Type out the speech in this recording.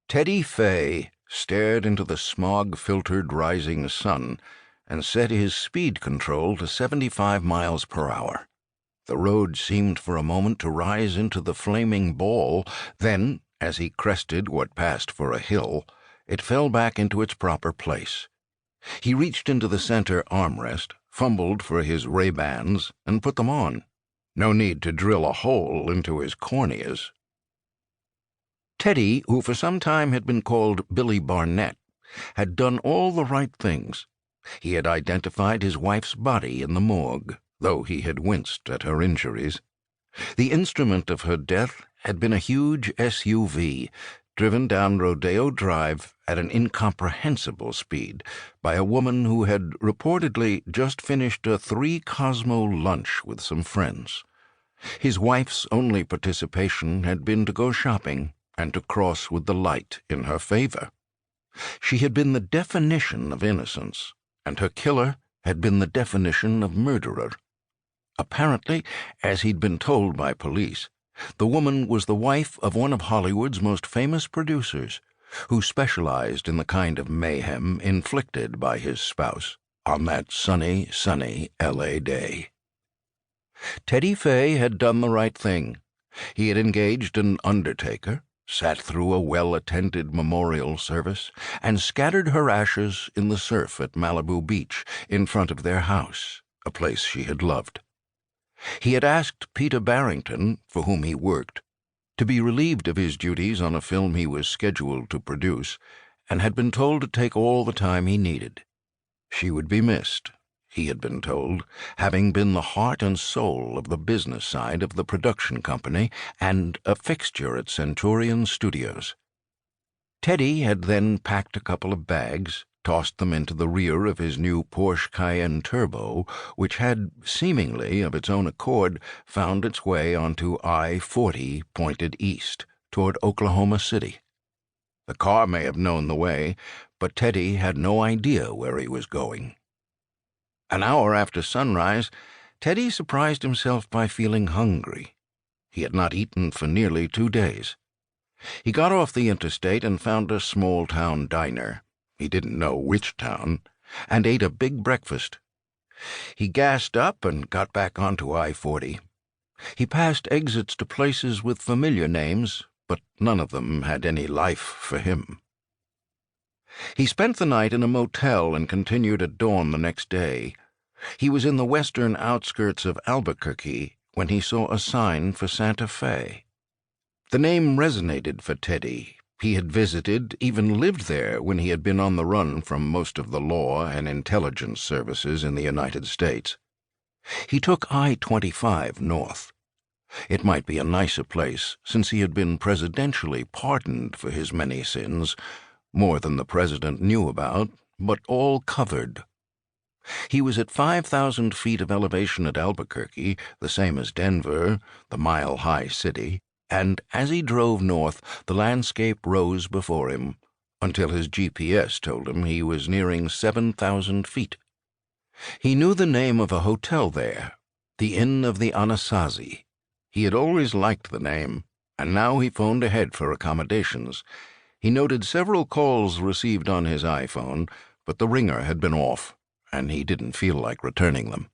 Teddy Fay stared into the smog-filtered rising sun and set his speed control to 75 miles per hour. The road seemed for a moment to rise into the flaming ball. Then, as he crested what passed for a hill, it fell back into its proper place. He reached into the center armrest, fumbled for his Ray-Bans, and put them on. No need to drill a hole into his corneas. Teddy, who for some time had been called Billy Barnett, had done all the right things. He had identified his wife's body in the morgue, though he had winced at her injuries. The instrument of her death had been a huge SUV, driven down Rodeo Drive at an incomprehensible speed by a woman who had reportedly just finished a 3-Cosmo lunch with some friends. His wife's only participation had been to go shopping and to cross with the light in her favor. She had been the definition of innocence, and her killer had been the definition of murderer. Apparently, as he'd been told by police, the woman was the wife of one of Hollywood's most famous producers, who specialized in the kind of mayhem inflicted by his spouse on that sunny, sunny L.A. day. Teddy Fay had done the right thing. He had engaged an undertaker, sat through a well-attended memorial service, and scattered her ashes in the surf at Malibu Beach in front of their house, a place she had loved. He had asked Peter Barrington, for whom he worked, to be relieved of his duties on a film he was scheduled to produce, and had been told to take all the time he needed. She would be missed, he had been told, having been the heart and soul of the business side of the production company and a fixture at Centurion Studios. Teddy had then packed a couple of bags, tossed them into the rear of his new Porsche Cayenne Turbo, which had, seemingly of its own accord, found its way onto I-40 pointed east, toward Oklahoma City. The car may have known the way, but Teddy had no idea where he was going. An hour after sunrise, Teddy surprised himself by feeling hungry. He had not eaten for nearly 2 days. He got off the interstate and found a small-town diner. He didn't know which town, and ate a big breakfast. He gassed up and got back onto I-40. He passed exits to places with familiar names, but none of them had any life for him. He spent the night in a motel and continued at dawn the next day. He was in the western outskirts of Albuquerque when he saw a sign for Santa Fe. The name resonated for Teddy. He had visited, even lived there, when he had been on the run from most of the law and intelligence services in the United States. He took I-25 north. It might be a nicer place, since he had been presidentially pardoned for his many sins, more than the president knew about, but all covered. He was at 5,000 feet of elevation at Albuquerque, the same as Denver, the mile-high city, and as he drove north, the landscape rose before him, until his GPS told him he was nearing 7,000 feet. He knew the name of a hotel there, the Inn of the Anasazi. He had always liked the name, and now he phoned ahead for accommodations. He noted several calls received on his iPhone, but the ringer had been off, and he didn't feel like returning them.